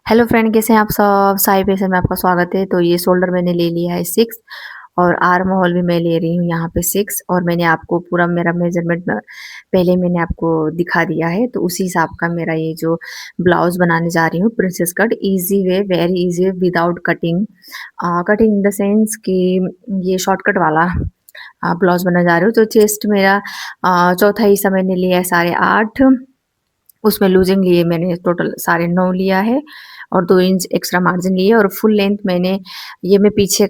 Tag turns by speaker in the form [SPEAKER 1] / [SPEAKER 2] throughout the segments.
[SPEAKER 1] Hello friend, कैसे हैं आप सब। साई फैशन में आपका स्वागत है। तो ये शोल्डर मैंने ले लिया है 6 और आर्म होल भी मैं ले रही हूँ यहाँ पे 6। और मैंने आपको पूरा मेरा मेजरमेंट पहले मैंने आपको दिखा दिया है। तो उसी हिसाब का मेरा ये जो ब्लाउज बनाने जा रही हूँ princess cut, easy way, very easy way, without cutting. Cutting in the sense कि ये शॉर्टकट वाला ब्लाउज बनाने जा रही हूँ। तो चेस्ट मेरा चौथा हिस्सा मैंने लिया है 8.5। उसमें लूजिंग लिए मैंने टोटल 9.5 लिया है और 2 इंच एक्स्ट्रा मार्जिन लिए। और फुल लेंथ मैंने ये मैं पीछे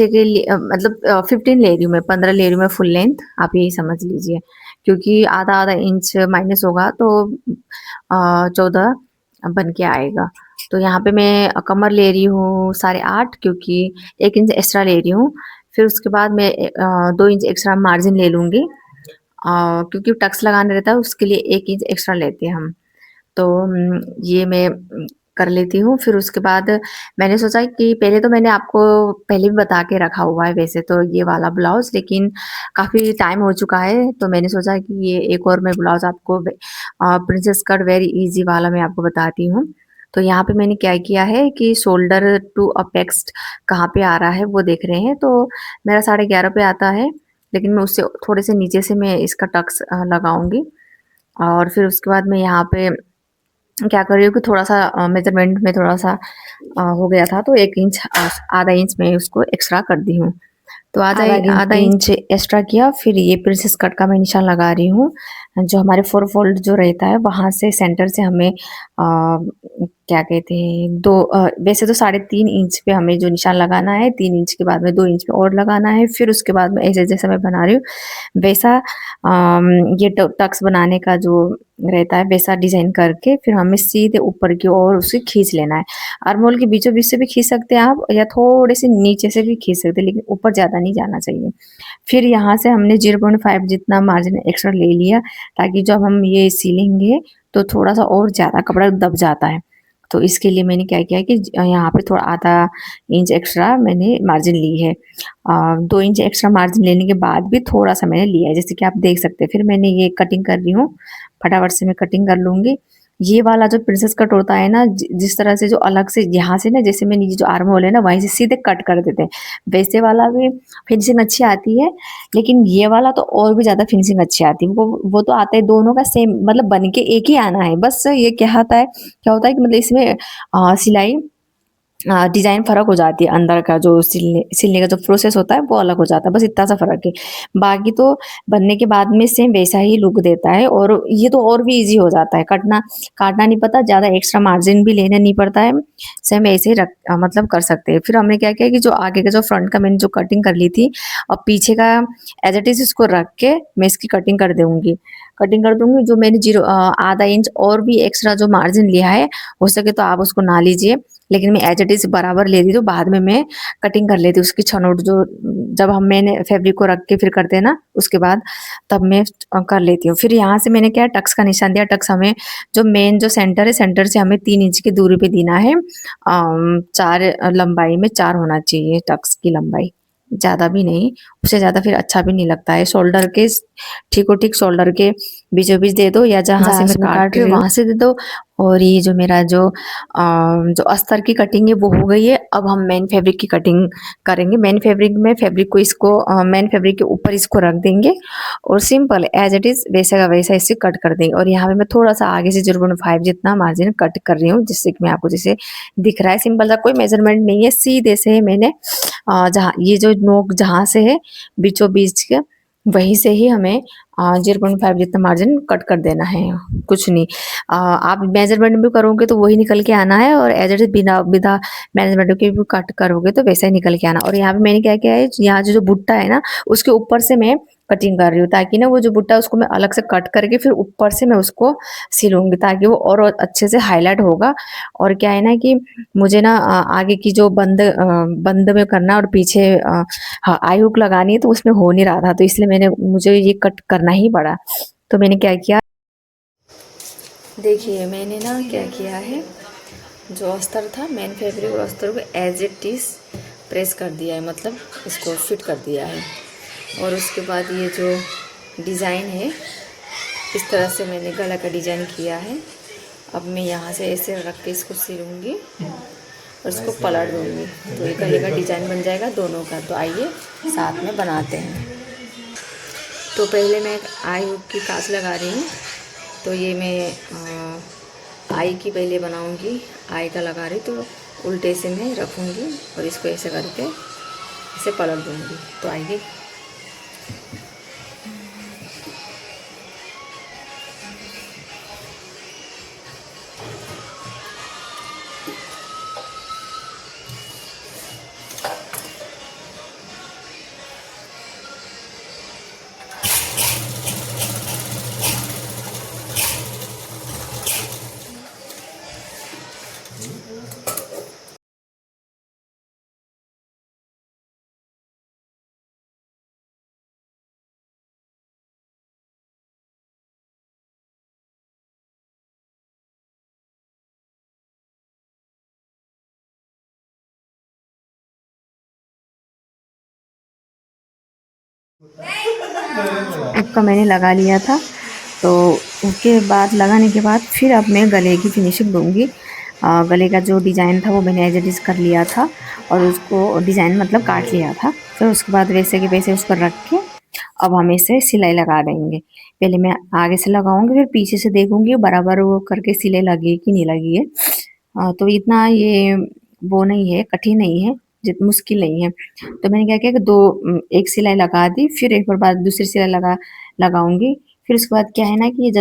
[SPEAKER 1] के लिए मतलब 15 ले रही हूँ, मैं 15 ले रही हूँ मैं फुल लेंथ, आप यही समझ लीजिए। क्योंकि आधा आधा इंच माइनस होगा तो 14 बन के आएगा। तो यहाँ पे मैं कमर ले रही हूँ 8.5, क्योंकि 1 इंच एक्स्ट्रा ले रही हूँ। फिर उसके बाद मैं 2 इंच एक्स्ट्रा मार्जिन ले लूँगी, क्योंकि टक्स लगाना रहता है उसके लिए 1 इंच एक्स्ट्रा लेते हैं हम। तो ये मैं कर लेती हूँ। फिर उसके बाद मैंने सोचा कि पहले तो मैंने आपको पहले भी बता के रखा हुआ है वैसे तो ये वाला ब्लाउज, लेकिन काफ़ी टाइम हो चुका है तो मैंने सोचा कि ये एक और मैं ब्लाउज आपको प्रिंसेस कट वेरी इजी वाला मैं आपको बताती हूँ। तो यहाँ पे मैंने क्या किया है कि शोल्डर टू अपेक्स कहाँ पे आ रहा है वो देख रहे हैं। तो मेरा 11:30 पे आता है, लेकिन मैं उससे थोड़े से नीचे से मैं इसका टक्स लगाऊंगी। और फिर उसके बाद मैं यहाँ पे क्या कर रही हूँ कि थोड़ा सा मेजरमेंट में थोड़ा सा हो गया था, तो 1 इंच आधा इंच में उसको एक्स्ट्रा कर दी हूँ। तो आधा इंच एक्स्ट्रा किया। फिर ये प्रिंसेस कट का मैं निशान लगा रही हूँ। जो हमारे 4 फोल्ड जो रहता है वहां से सेंटर से हमें क्या कहते हैं वैसे तो 3.5 इंच पे हमें जो निशान लगाना है, 3 इंच के बाद में 2 इंच पे और लगाना है। फिर उसके बाद में ऐसे जैसे मैं बना रही हूँ वैसा ये टक्स बनाने का जो रहता है वैसा डिजाइन करके फिर हमें सीधे ऊपर की ओर उसे खींच लेना है। आर्महोल के बीचों बीच से भी खींच सकते हैं आप, या थोड़े से नीचे से भी खींच सकते हैं, लेकिन ऊपर ज्यादा नहीं जाना चाहिए। फिर यहाँ से हमने 0.5 जितना मार्जिन एक्स्ट्रा ले लिया, ताकि जब हम ये सिलेंगे तो थोड़ा सा और ज्यादा कपड़ा दब जाता है। तो इसके लिए मैंने क्या किया कि यहाँ पे थोड़ा आधा इंच एक्स्ट्रा मैंने मार्जिन ली है। 2 इंच एक्स्ट्रा मार्जिन लेने के बाद भी थोड़ा सा मैंने लिया है, जैसे कि आप देख सकते हैं। फिर मैंने ये कटिंग कर रही हूँ, फटाफट से मैं कटिंग कर लूंगी। ये वाला जो प्रिंसेस कट होता है ना, जिस तरह से जो अलग से यहाँ से ना, जैसे मैंने ये जो आर्म होल है ना वहीं से सीधे कट कर देते हैं, वैसे वाला भी फिनिशिंग अच्छी आती है। लेकिन ये वाला तो और भी ज्यादा फिनिशिंग अच्छी आती है। वो तो आता है दोनों का सेम, मतलब बन के एक ही आना है। बस ये क्या होता है कि मतलब इसमें सिलाई डिजाइन फर्क हो जाती है, अंदर का जो सिलने का जो प्रोसेस होता है वो अलग हो जाता है, बस इतना सा फर्क है। बाकी तो बनने के बाद में सेम वैसा ही लुक देता है। और ये तो और भी इजी हो जाता है, काटना नहीं पड़ता, ज्यादा एक्स्ट्रा मार्जिन भी लेना नहीं पड़ता है। सेम ऐसे ही मतलब कर सकते हैं। फिर हमने क्या किया कि जो आगे का जो फ्रंट का मैंने जो कटिंग कर ली थी, और पीछे का एज इट इज इसको रख के मैं इसकी कटिंग कर दूंगी। जो मैंने आधा इंच और भी एक्स्ट्रा जो मार्जिन लिया है, हो सके तो आप उसको ना लीजिए, लेकिन मैं एज इट इज बराबर ले रही थी। तो बाद में मैं कटिंग कर लेती उसकी छनोट, जो जब हम मैंने फैब्रिक को रख के फिर करते हैं ना उसके बाद, तब मैं कर लेती हूँ। फिर यहाँ से मैंने क्या टक्स का निशान दिया। टक्स हमें जो मेन जो सेंटर है, सेंटर से हमें 3 इंच की दूरी पे देना है। 4 लंबाई में 4 होना चाहिए टक्स की लंबाई, ज्यादा भी नहीं, उससे ज्यादा फिर अच्छा भी नहीं लगता है। शोल्डर के ठीक ठीक शोल्डर के बीचों बीच दे दो, या जहाँ से मैं काट रही हूँ वहां से दे दो। और ये जो मेरा जो अस्तर की कटिंग है वो हो गई है। अब हम मेन फैब्रिक की कटिंग करेंगे। मेन फैब्रिक में फैब्रिक को इसको मेन फैब्रिक के ऊपर इसको रख देंगे और सिंपल एज इट इज वैसा का वैसा इसे कट कर देंगे। और यहाँ पे मैं थोड़ा सा आगे से 0.5 जितना मार्जिन कट कर रही हूँ, जिससे कि मैं आपको जैसे दिख रहा है सिंपल सा, कोई मेजरमेंट नहीं है, सीधे से मैंने जहाँ ये जो नोक जहाँ से है बीचों बीच के, वहीं से ही हमें 0.5 जितना मार्जिन कट कर देना है, कुछ नहीं। आप मेजरमेंट भी करोगे तो वही निकल के आना है, और एज इट इज बिना बिना मेजरमेंट के भी कट करोगे तो वैसा ही निकल के आना। और यहाँ पे मैंने क्या किया है, यहाँ जो बुट्टा है ना उसके ऊपर से मैं कटिंग कर रही हूँ, ताकि ना वो जो बुट्टा है उसको मैं अलग से कट करके फिर ऊपर से मैं उसको सिलूंगी, ताकि वो और अच्छे से हाईलाइट होगा। और क्या है ना कि मुझे ना आगे की जो बंद में करना और पीछे हाँ आई हुक लगानी है, तो उसमें हो नहीं रहा था, तो इसलिए मुझे ये कट करना ही पड़ा। तो मैंने क्या किया, देखिए मैंने ना क्या किया है, जो अस्तर था मेन फैब्रिक और अस्तर को एज इट इज प्रेस कर दिया है, मतलब इसको फिट कर दिया है। और उसके बाद ये जो डिज़ाइन है, इस तरह से मैंने गला का डिज़ाइन किया है। अब मैं यहाँ से ऐसे रख के इसको सिलूँगी और इसको पलट दूँगी, तो ये गले का डिज़ाइन बन जाएगा दोनों का। तो आइए साथ में बनाते हैं। तो पहले मैं एक आई हुक की कांच लगा रही हूँ। तो ये मैं आई की पहले बनाऊँगी, आई का लगा रही, तो उल्टे से मैं रखूँगी और इसको ऐसे करके इसे पलट दूँगी। तो आइए। आपका मैंने लगा लिया था। तो उसके बाद लगाने के बाद फिर अब मैं गले की फिनिशिंग दूँगी। गले का जो डिज़ाइन था वो मैंने एज इट इज़ कर लिया था और उसको डिज़ाइन मतलब काट लिया था। फिर उसके बाद वैसे के वैसे उस पर रख के अब हम इसे सिलाई लगा देंगे। पहले मैं आगे से लगाऊँगी, फिर पीछे से देखूँगी बराबर वो करके सिलाई लगी कि नहीं लगी है। तो इतना ये वो नहीं है, कठिन नहीं है, जित मुश्किल नहीं है। तो मैंने क्या किया कि एक सिलाई लगा दी, फिर एक बार बाद दूसरी सिलाई लगाऊँगी। फिर उसके बाद क्या है ना कि ये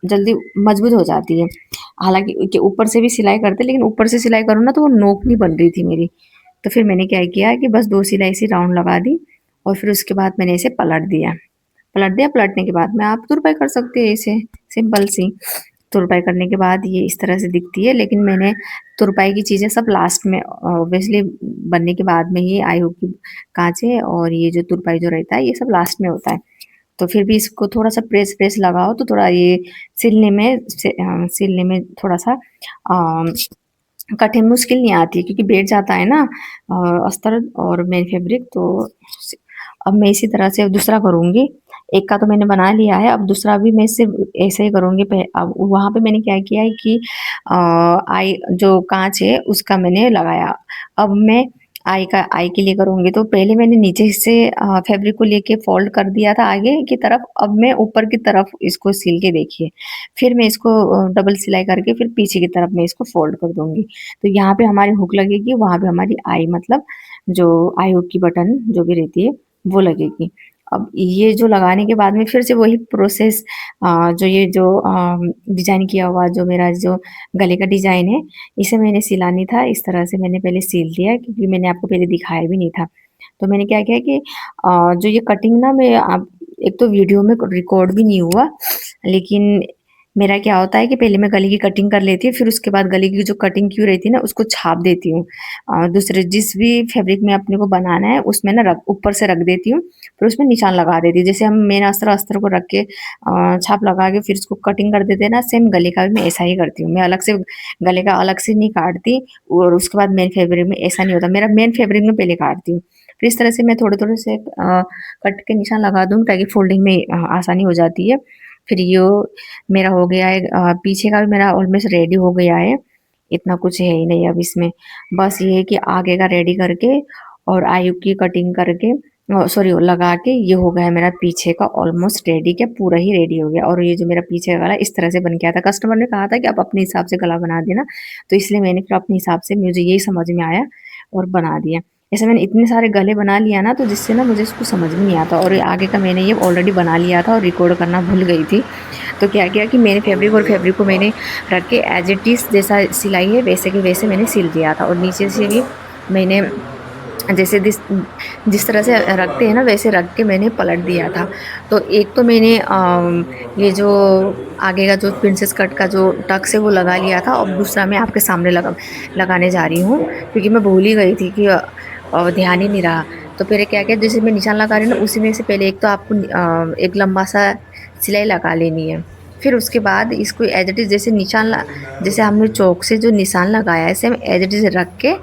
[SPEAKER 1] जल्दी मजबूत हो जाती है। हालाँकि कि ऊपर से भी सिलाई करते हैं, लेकिन ऊपर से सिलाई करूँ ना तो वो नोक नहीं बन रही थी मेरी। तो फिर मैंने क्या किया कि बस 2 सिलाई ऐसी राउंड लगा दी और फिर उसके बाद मैंने इसे पलट दिया। पलटने के बाद में आप तुरपाई कर सकते हैं इसे, सिंपल सी। तुरपाई करने के बाद ये इस तरह से दिखती है, लेकिन मैंने तुरपाई की चीज़ें सब लास्ट में ऑब्वियसली बनने के बाद में ही आई हुक की काँचे और ये जो तुरपाई जो रहता है ये सब लास्ट में होता है। तो फिर भी इसको थोड़ा-सा प्रेस लगाओ तो थोड़ा ये सिलने में थोड़ा-सा कठिन मुश्किल नहीं आती है, क्योंकि बैठ जाता है ना अस्तर और मेन फैब्रिक। तो अब मैं इसी तरह से दूसरा करूँगी। एक का तो मैंने बना लिया है, अब दूसरा भी मैं इसे ऐसे ही करूँगी। अब वहाँ पे मैंने क्या किया है कि आई जो काँच है उसका मैंने लगाया। अब मैं आई के लिए करूँगी, तो पहले मैंने नीचे से फैब्रिक को लेके फ़ोल्ड कर दिया था आगे की तरफ, अब मैं ऊपर की तरफ इसको सिल के देखिए। फिर मैं इसको डबल सिलाई करके फिर पीछे की तरफ मैं इसको फ़ोल्ड कर दूँगी। तो यहाँ पे हमारी हुक लगेगी, वहाँ पे हमारी आई मतलब जो आई हुक की बटन जो भी रहती है वो लगेगी। अब ये जो लगाने के बाद में फिर से वही प्रोसेस, डिज़ाइन किया हुआ जो मेरा जो गले का डिज़ाइन है, इसे मैंने सिलानी था। इस तरह से मैंने पहले सिल दिया, क्योंकि मैंने आपको पहले दिखाया भी नहीं था। तो मैंने क्या किया कि जो ये कटिंग ना मैं आप एक तो वीडियो में रिकॉर्ड भी नहीं हुआ, लेकिन मेरा क्या होता है कि पहले मैं गले की कटिंग कर लेती हूँ, फिर उसके बाद गले की जो कटिंग की हुई रहती है ना उसको छाप देती हूँ। दूसरे जिस भी फैब्रिक में अपने को बनाना है उसमें ना ऊपर से रख देती हूँ, फिर उसमें निशान लगा देती हूँ। जैसे हम मेन अस्तर को रख के छाप लगा के फिर उसको कटिंग कर देते हैं ना, सेम गले का भी मैं ऐसा ही करती हूँ। मैं अलग से गले का अलग से नहीं काटती और उसके बाद मेन फैब्रिक में ऐसा नहीं होता। मेरा मेन फैब्रिक में पहले काटती हूँ। फिर इस तरह से मैं थोड़े-थोड़े से कट के निशान लगा दूँ ताकि फोल्डिंग में आसानी हो जाती है। फिर यो मेरा हो गया है, पीछे का भी मेरा ऑलमोस्ट रेडी हो गया है। इतना कुछ है ही नहीं अब इसमें। बस ये है कि आगे का रेडी करके और आयु की कटिंग करके सॉरी लगा के ये हो गया है मेरा पीछे का ऑलमोस्ट रेडी, क्या पूरा ही रेडी हो गया। और ये जो मेरा पीछे का गला इस तरह से बन गया था। कस्टमर ने कहा था कि आप अपने हिसाब से गला बना देना, तो इसलिए मैंने फिर अपने हिसाब से मुझे यही समझ में आया और बना दिया। ऐसे मैंने इतने सारे गले बना लिया ना, तो जिससे ना मुझे इसको समझ में नहीं आता। और ये आगे का मैंने ये ऑलरेडी बना लिया था और रिकॉर्ड करना भूल गई थी। तो क्या किया कि मैंने फैब्रिक को मैंने रख के एज इट इज़ जैसा सिलाई है वैसे के वैसे मैंने सिल दिया था। और नीचे से भी मैंने जैसे जिस तरह से रखते हैं ना वैसे रख के मैंने पलट दिया था। तो एक तो मैंने ये जो आगे का जो प्रिंसेस कट का जो टक्स है वो लगा लिया था, और दूसरा मैं आपके सामने लगाने जा रही हूँ, क्योंकि मैं भूल ही गई थी कि ध्यान ही नहीं रहा। तो फिर क्या किया, जैसे मैं निशान लगा रही हूँ ना उसी में से पहले एक तो आपको एक लंबा सा सिलाई लगा लेनी है। फिर उसके बाद इसको एज इट इज़ जैसे हमने चौक से जो निशान लगाया है सेम एज इट इज़ रख के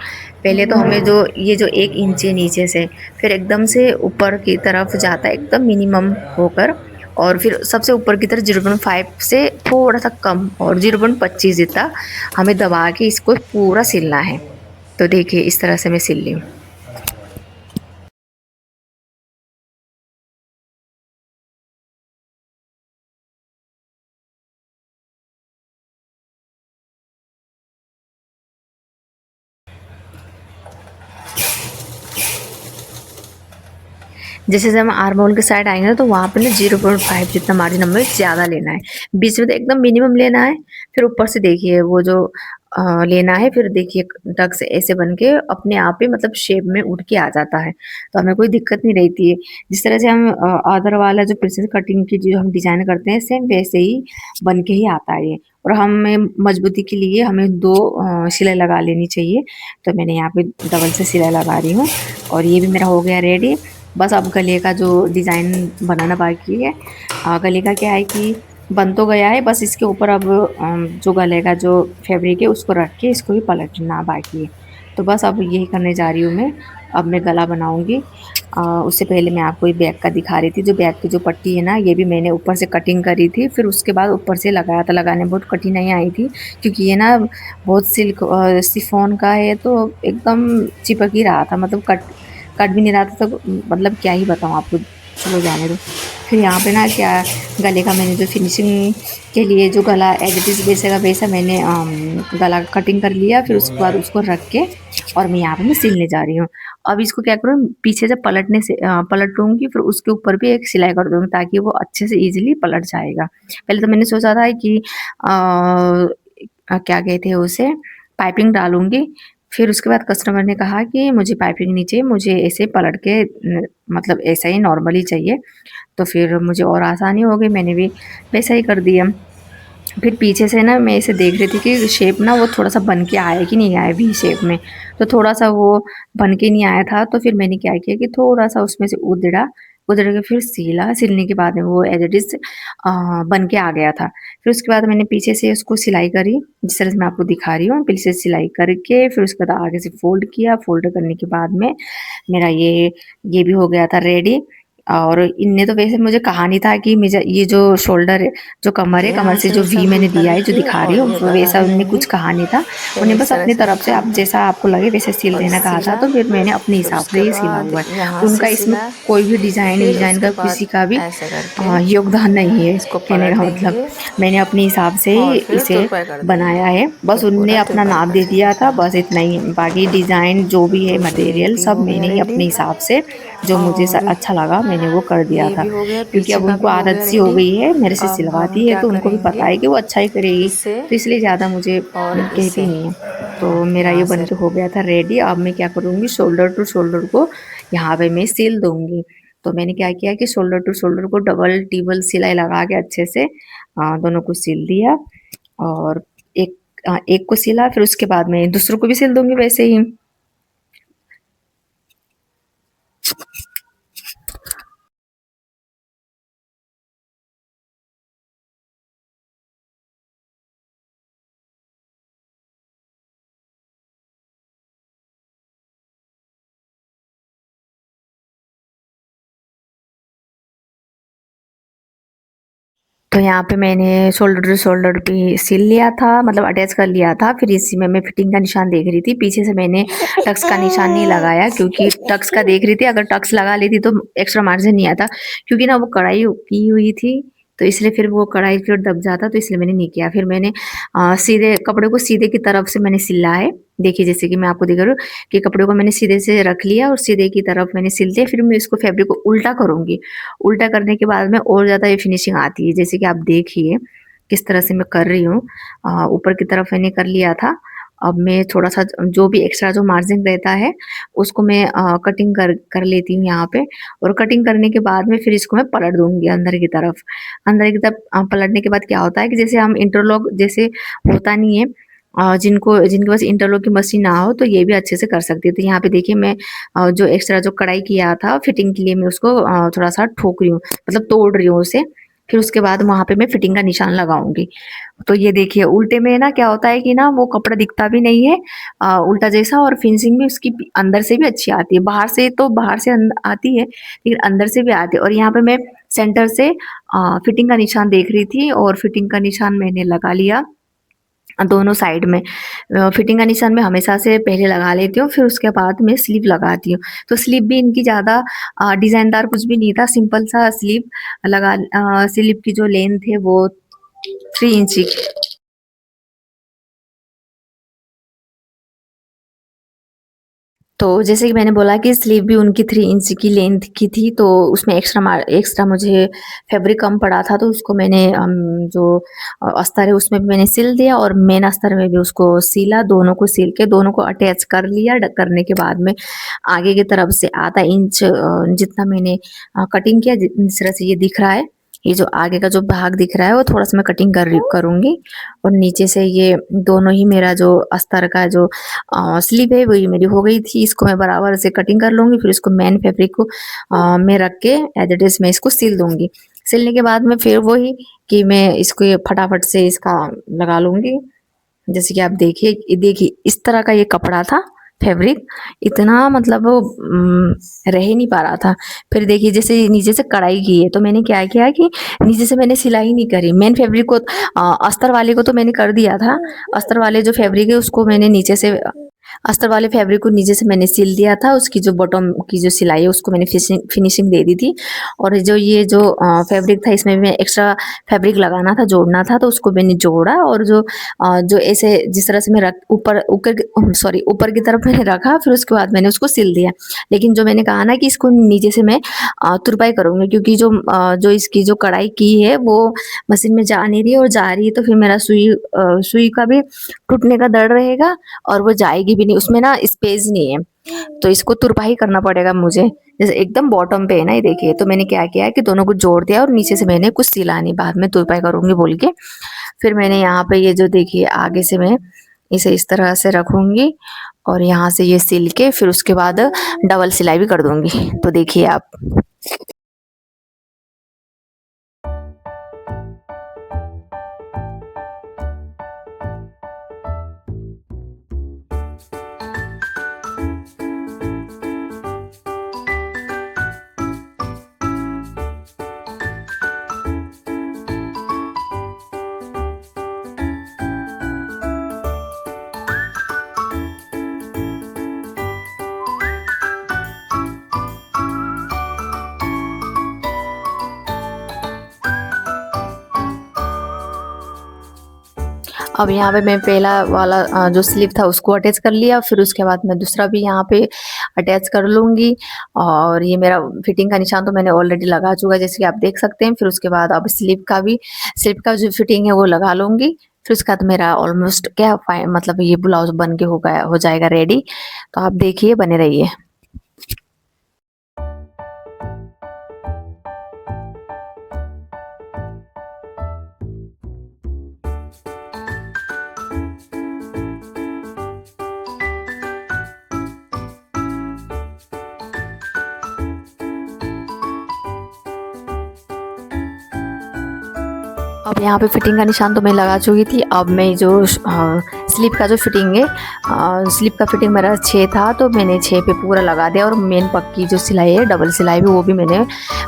[SPEAKER 1] पहले तो हमें जो ये जो 1 इंच है नीचे से, फिर एकदम से ऊपर की तरफ जाता है एकदम मिनिमम होकर, और फिर सबसे ऊपर की तरफ 0.5 से थोड़ा सा कम और 0.25 जितना हमें दबा के इसको पूरा सिलना है। तो देखिए इस तरह से मैं सिल ली हूँ। जैसे जब हम आर्म होल के साइड आएंगे ना तो वहाँ पे ना 0.5 जितना मार्जिन हमें ज़्यादा लेना है। बीच में तो एकदम मिनिमम लेना है। फिर ऊपर से देखिए वो जो लेना है, फिर देखिए टक्स ऐसे बन के अपने आप ही मतलब शेप में उठ के आ जाता है। तो हमें कोई दिक्कत नहीं रहती है। जिस तरह से हम अदर वाला जो प्रिंसेस कटिंग की जो हम डिज़ाइन करते हैं सेम वैसे ही बन के ही आता है ये। और हमें मजबूती के लिए हमें 2 सिलाई लगा लेनी चाहिए। तो मैंने यहाँ पे डबल से सिलाई लगा रही हूँ और ये भी मेरा हो गया रेडी। बस अब गले का जो डिज़ाइन बनाना बाकी है। गले का क्या है कि बन तो गया है, बस इसके ऊपर अब जो गले का जो फैब्रिक है उसको रख के इसको भी पलटना बाकी है। तो बस अब यही करने जा रही हूँ मैं। अब मैं गला बनाऊँगी। उससे पहले मैं आपको ये बैक का दिखा रही थी। जो बैक की जो पट्टी है ना, ये भी मैंने ऊपर से कटिंग करी थी, फिर उसके बाद ऊपर से लगाया था। लगाने में बहुत कठिनाई आई थी क्योंकि ये ना बहुत सिल्क शिफॉन का है तो एकदम चिपक ही रहा था, मतलब कट कट भी नहीं रहा था। तो मतलब क्या ही बताऊँ आपको, चलो जाने दो। फिर यहाँ पे ना क्या, गले का मैंने जो फिनिशिंग के लिए जो गला एज इट इज़ वैसे का वैसा मैंने गला कटिंग कर लिया। फिर उसके बाद उसको रख के और मैं यहाँ पे मैं सिलने जा रही हूँ। अब इसको क्या करूँ, पीछे से पलटने से पलट लूँगी, फिर उसके ऊपर भी एक सिलाई कर दूँगी ताकि वो अच्छे से ईज़िली पलट जाएगा। पहले तो मैंने सोचा था कि क्या कहते हैं उसे, पाइपिंग डालूँगी। फिर उसके बाद कस्टमर ने कहा कि मुझे पाइपिंग नहीं चाहिए, मुझे ऐसे पलट के मतलब ऐसा ही नॉर्मली चाहिए। तो फिर मुझे और आसानी हो गई, मैंने भी वैसा ही कर दिया। फिर पीछे से ना मैं ऐसे देख रही थी कि शेप ना वो थोड़ा-सा बन के आया कि नहीं आया वी शेप में। तो थोड़ा-सा वो बन के नहीं आया था, तो फिर मैंने क्या किया कि थोड़ा-सा उसमें से उधेड़ा, उधेड़ के फिर सिला। सिलने के बाद में वो एज़ इट इज़ बन के आ गया था। फिर उसके बाद मैंने पीछे से उसको सिलाई करी, जिस तरह से मैं आपको दिखा रही हूँ। पीछे से सिलाई करके फिर उसके बाद आगे से फ़ोल्ड किया। फ़ोल्ड करने के बाद में मेरा ये भी हो गया था रेडी। और इनने तो वैसे मुझे कहा नहीं था कि मुझे ये जो शोल्डर है, जो कमर
[SPEAKER 2] तो
[SPEAKER 1] है, कमर
[SPEAKER 2] यहाँ
[SPEAKER 1] से
[SPEAKER 2] से
[SPEAKER 1] जो वी
[SPEAKER 2] सब
[SPEAKER 1] मैंने
[SPEAKER 2] दिखा
[SPEAKER 1] दिया
[SPEAKER 2] रही
[SPEAKER 1] है, जो
[SPEAKER 2] थी
[SPEAKER 1] दिखा रही
[SPEAKER 2] और
[SPEAKER 1] हूँ,
[SPEAKER 2] ये
[SPEAKER 1] वैसा
[SPEAKER 2] बनाने
[SPEAKER 1] उन्होंने
[SPEAKER 2] लगी।
[SPEAKER 1] कुछ कहा नहीं था।
[SPEAKER 2] फिर
[SPEAKER 1] उन्हें
[SPEAKER 2] इस
[SPEAKER 1] बस
[SPEAKER 2] तरह
[SPEAKER 1] अपनी
[SPEAKER 2] से
[SPEAKER 1] तरफ से
[SPEAKER 2] रखा
[SPEAKER 1] आप जैसा आपको लगे वैसे सिल
[SPEAKER 2] और
[SPEAKER 1] देना कहा था,
[SPEAKER 2] सिला।
[SPEAKER 1] तो फिर मैंने अपने
[SPEAKER 2] फिर
[SPEAKER 1] हिसाब से
[SPEAKER 2] उसके
[SPEAKER 1] ये सिला
[SPEAKER 2] बाद
[SPEAKER 1] हुआ है।
[SPEAKER 2] यहाँ से
[SPEAKER 1] उनका इसमें
[SPEAKER 2] सिला।
[SPEAKER 1] कोई भी डिज़ाइन
[SPEAKER 2] फिर
[SPEAKER 1] विज़ाइन का
[SPEAKER 2] उसके
[SPEAKER 1] किसी
[SPEAKER 2] बाद
[SPEAKER 1] का भी
[SPEAKER 2] ऐसे करके
[SPEAKER 1] योगदान नहीं है,
[SPEAKER 2] इसको
[SPEAKER 1] कहने
[SPEAKER 2] पलट
[SPEAKER 1] का मतलब।
[SPEAKER 2] देंगे
[SPEAKER 1] मैंने अपने हिसाब से ही
[SPEAKER 2] और फिर
[SPEAKER 1] इसे
[SPEAKER 2] तुरपाई कर
[SPEAKER 1] बनाया
[SPEAKER 2] देंगे।
[SPEAKER 1] है। बस
[SPEAKER 2] फिर
[SPEAKER 1] उनने
[SPEAKER 2] पूरा
[SPEAKER 1] अपना
[SPEAKER 2] तुरपाई
[SPEAKER 1] नाप
[SPEAKER 2] कर
[SPEAKER 1] दे दिया
[SPEAKER 2] देंगे।
[SPEAKER 1] था, बस इतना ही। बाकी डिज़ाइन जो भी है,
[SPEAKER 2] तो ये
[SPEAKER 1] मटेरियल
[SPEAKER 2] भी
[SPEAKER 1] सब
[SPEAKER 2] हो गया
[SPEAKER 1] मैंने ही
[SPEAKER 2] रेडी
[SPEAKER 1] अपने हिसाब से जो मुझे
[SPEAKER 2] और
[SPEAKER 1] अच्छा लगा मैंने वो कर दिया
[SPEAKER 2] ये
[SPEAKER 1] था।
[SPEAKER 2] भी हो गया,
[SPEAKER 1] क्योंकि
[SPEAKER 2] पीछे
[SPEAKER 1] अब
[SPEAKER 2] का
[SPEAKER 1] उनको
[SPEAKER 2] भी हो
[SPEAKER 1] आदत
[SPEAKER 2] गया
[SPEAKER 1] सी हो
[SPEAKER 2] रेडी।
[SPEAKER 1] गई है मेरे से
[SPEAKER 2] अब हम
[SPEAKER 1] सिलवाती है,
[SPEAKER 2] क्या
[SPEAKER 1] तो उनको भी पता
[SPEAKER 2] करेंगे,
[SPEAKER 1] है कि वो अच्छा ही करेगी,
[SPEAKER 2] इसे
[SPEAKER 1] तो इसलिए ज़्यादा मुझे
[SPEAKER 2] और
[SPEAKER 1] कहती
[SPEAKER 2] इसे
[SPEAKER 1] नहीं है। तो मेरा ये
[SPEAKER 2] यहाँ
[SPEAKER 1] बन
[SPEAKER 2] से
[SPEAKER 1] के हो गया था रेडी। अब मैं क्या करूँगी, शोल्डर टू शोल्डर को यहाँ पे मैं सिल दूँगी। तो मैंने क्या किया कि शोल्डर टू शोल्डर को डबल टिबल सिलाई लगा के अच्छे से दोनों को सिल दिया। और एक को सिला, फिर उसके बाद में दूसरों को भी सिल दूँगी वैसे ही। तो यहाँ पे मैंने शोल्डर टू शोल्डर भी सिल लिया था, मतलब अटैच कर लिया था। फिर इसी में मैं फिटिंग का निशान देख रही थी। पीछे से मैंने टक्स का निशान नहीं लगाया क्योंकि टक्स का देख रही थी, अगर टक्स लगा लेती तो एक्स्ट्रा मार्जिन नहीं आता। क्योंकि ना वो कढ़ाई की हुई थी, तो इसलिए फिर वो कढ़ाई फिर दब जाता, तो इसलिए मैंने नहीं किया। फिर मैंने सीधे कपड़े को सीधे की तरफ से मैंने सिला है। देखिए जैसे कि मैं आपको दिखा रही हूँ कि कपड़े को मैंने सीधे से रख लिया और सीधे की तरफ मैंने सिल दिया। फिर मैं इसको फैब्रिक को उल्टा करूँगी। उल्टा करने के बाद में और ज़्यादा ये फिनिशिंग आती है। जैसे कि आप देखिए किस तरह से मैं कर रही हूँ। ऊपर की तरफ मैंने कर लिया था। अब मैं थोड़ा-सा जो भी एक्स्ट्रा जो मार्जिन रहता है उसको मैं कटिंग कर कर लेती हूँ यहाँ पे। और कटिंग करने के बाद में फिर इसको मैं पलट दूँगी अंदर की तरफ। अंदर की तरफ पलटने के बाद क्या होता है कि जैसे हम इंटरलॉक जैसे होता नहीं है, जिनके पास इंटरलॉक की मशीन ना हो तो ये भी अच्छे से कर सकती है। तो यहाँ पे देखिए मैं जो एक्स्ट्रा जो कढ़ाई किया था फिटिंग के लिए मैं उसको थोड़ा-सा ठोक रही हूँ, मतलब तोड़ रही हूँ उसे। फिर उसके बाद वहाँ पे मैं फिटिंग का निशान लगाऊँगी। तो ये देखिए उल्टे में ना क्या होता है कि ना वो कपड़ा दिखता भी नहीं है उल्टा जैसा, और फिनिशिंग भी उसकी अंदर से भी अच्छी आती है। बाहर से तो बाहर से आती है, लेकिन अंदर से भी आती है। और यहाँ पे मैं सेंटर से फिटिंग का निशान देख रही थी और फिटिंग का निशान मैंने लगा लिया दोनों साइड में। फिटिंग का निशान मैं हमेशा से पहले लगा लेती हूँ, फिर उसके बाद मैं स्लीव लगाती हूँ। तो स्लीव भी इनकी ज़्यादा डिज़ाइनदार कुछ भी नहीं था, सिंपल सा स्लीव स्लीव की जो लेंथ है वो 3 इंची तो जैसे कि मैंने बोला कि स्लीव भी उनकी 3 इंच की लेंथ की थी, तो उसमें एक्स्ट्रा मुझे फैब्रिक कम पड़ा था, तो उसको मैंने जो अस्तर है उसमें भी मैंने सिल दिया और मेन अस्तर में भी उसको सिला। दोनों को सिल के दोनों को अटैच कर लिया। करने के बाद में आगे की तरफ से आधा इंच जितना मैंने कटिंग किया, जिस तरह से ये दिख रहा है, ये जो आगे का जो भाग दिख रहा है वो थोड़ा सा मैं कटिंग करूँगी। और नीचे से ये दोनों ही मेरा जो अस्तर का जो स्लीव है वही मेरी हो गई थी। इसको मैं बराबर से कटिंग कर लूँगी, फिर इसको मेन फैब्रिक को में रख के एज इट इज़ मैं इसको सिल दूँगी। सिलने के बाद में फिर वही कि मैं इसको ये फटाफट से इसका लगा लूँगी। जैसे कि आप देखिए इस तरह का ये कपड़ा था, फैब्रिक इतना मतलब रह ही नहीं पा रहा था। फिर देखिए जैसे नीचे से कढ़ाई की है, तो मैंने क्या किया कि नीचे से मैंने सिलाई नहीं करी। मेन फैब्रिक को अस्तर वाले को तो मैंने कर दिया था। अस्तर वाले जो फैब्रिक है उसको मैंने नीचे से अस्तर वाले फैब्रिक को नीचे से मैंने सिल दिया था। उसकी जो बॉटम की जो सिलाई है उसको मैंने फिनिशिंग दे दी थी। और जो ये जो फैब्रिक था इसमें भी मैं एक्स्ट्रा फैब्रिक लगाना था, जोड़ना था, तो उसको मैंने जोड़ा। और जो ऐसे जिस तरह से मैं ऊपर की तरफ मैंने रखा, फिर उसके बाद मैंने उसको सिल दिया। लेकिन जो मैंने कहा ना कि इसको नीचे से मैं तुरपाई करूँगी, क्योंकि जो इसकी जो कढ़ाई की है वो मशीन में जा नहीं रही है, और जा रही है तो फिर मेरा सुई का भी टूटने का डर रहेगा और वो जाएगी भी नहीं, उसमें ना स्पेस नहीं है। तो इसको तुरपाई करना पड़ेगा मुझे। जैसे एकदम बॉटम पे है ना, ये देखिए। तो मैंने क्या किया कि दोनों को जोड़ दिया और नीचे से मैंने कुछ सिला नहीं, बाद में तुरपाई करूँगी बोल के। फिर मैंने यहाँ पे ये जो देखिए आगे से मैं इसे इस तरह से रखूँगी और यहाँ से ये सिल के फिर उसके बाद डबल सिलाई भी कर दूँगी। तो देखिए आप। अब यहाँ पे मैं पहला वाला जो स्लीव था उसको अटैच कर लिया, फिर उसके बाद मैं दूसरा भी यहाँ पे अटैच कर लूँगी। और ये मेरा फिटिंग का निशान तो मैंने ऑलरेडी लगा चुका है, जैसे कि आप देख सकते हैं। फिर उसके बाद अब स्लीव का जो फिटिंग है वो लगा लूँगी। फिर उसके बाद मेरा ऑलमोस्ट मतलब ये ब्लाउज बन के हो जाएगा रेडी। तो आप देखिए, बने रहिए। अब यहाँ पे फिटिंग का निशान तो मैं लगा चुकी थी। अब मैं जो स्लीव का जो फिटिंग है, स्लीव का फिटिंग मेरा 6 था, तो मैंने 6 पे पूरा लगा दिया। और मेन पक्की जो सिलाई है, डबल सिलाई भी, वो भी मैंने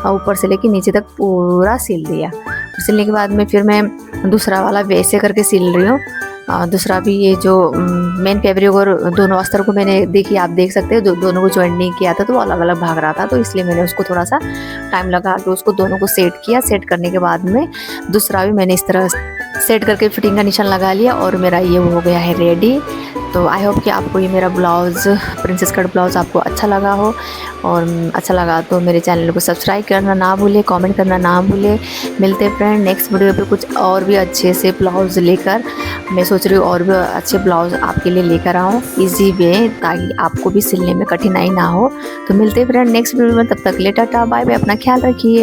[SPEAKER 1] ऊपर से लेके नीचे तक पूरा सिल दिया। सिलने के बाद में फिर मैं दूसरा वाला वैसे करके सिल रही हूँ। दूसरा भी ये जो मेन फैब्रिक और दोनों अस्तर को मैंने देखिए, आप देख सकते हैं, दोनों को जॉइंट नहीं किया था, तो वो अलग अलग भाग रहा था, तो इसलिए मैंने उसको थोड़ा सा टाइम लगा के उसको दोनों को सेट किया। सेट करने के बाद में दूसरा भी मैंने इस तरह सेट करके फिटिंग का निशान लगा लिया और मेरा ये हो गया है रेडी। तो आई होप कि आपको ये मेरा ब्लाउज़, प्रिंसेस कट ब्लाउज़ आपको अच्छा लगा हो। और अच्छा लगा तो मेरे चैनल को सब्सक्राइब करना ना भूले, कमेंट करना ना भूले। मिलते फ्रेंड नेक्स्ट वीडियो पे कुछ और भी अच्छे से ब्लाउज़ लेकर। मैं सोच रही हूँ और भी अच्छे ब्लाउज़ आपके लिए लेकर आऊँ ईजी वे, ताकि आपको भी सिलने में कठिनाई ना हो। तो मिलते फ्रेंड नेक्स्ट वीडियो में, तब तक ले टाटा बाय बाय, अपना ख्याल रखिए।